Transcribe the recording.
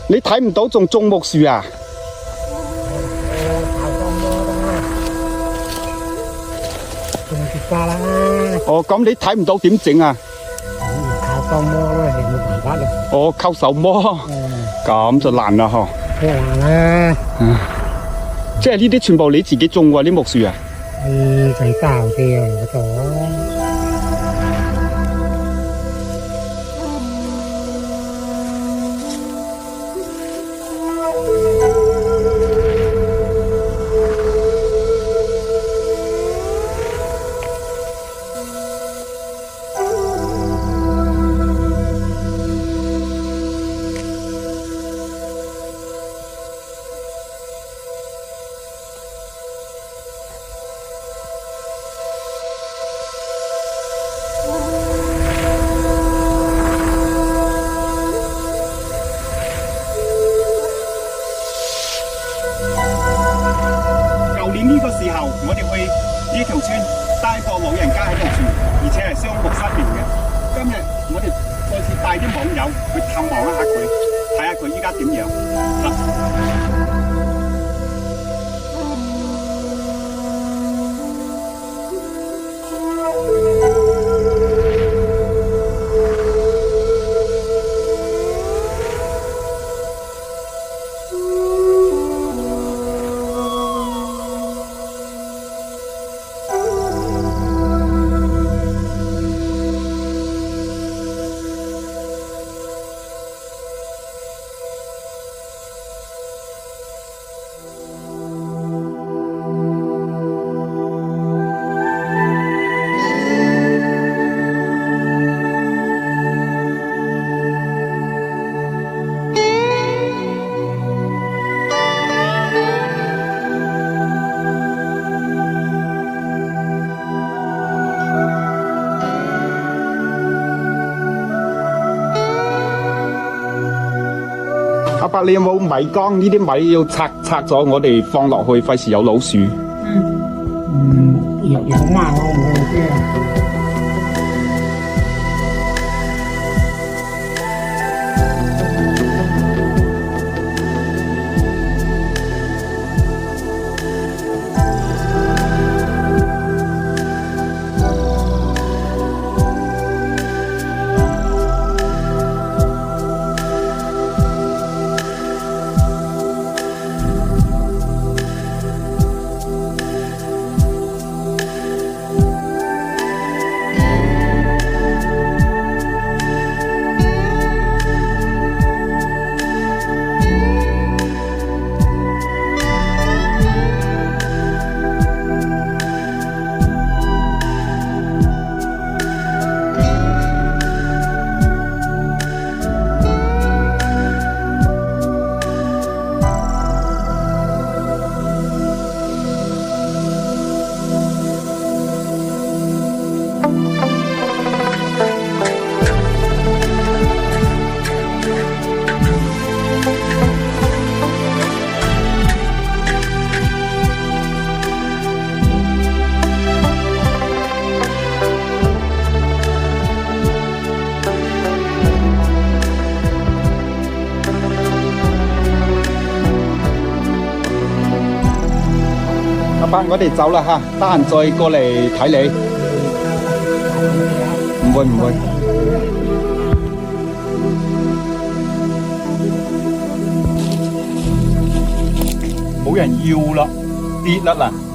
你睇唔到仲種木樹啊？哦，咁你睇唔到點整啊？靠手摸咯，係冇辦法啦。哦，靠手摸，咁就難啦嗬。難啦。即係呢啲全部你自己種喎啲木樹啊？佢搞嘅嗰度。呢個時候，我哋去呢條村帶個老人家喺度住，而且係雙目失明嘅。今日我哋再次帶啲網友去探望一下佢，睇下佢依家點樣。阿伯，你有冇米缸？呢啲米要拆咗，我哋放落去，費事有老鼠。有嘛我唔知。阿伯，我哋走啦吓，得閒再過嚟睇你。唔會唔會。冇人要啦，跌啦嗱。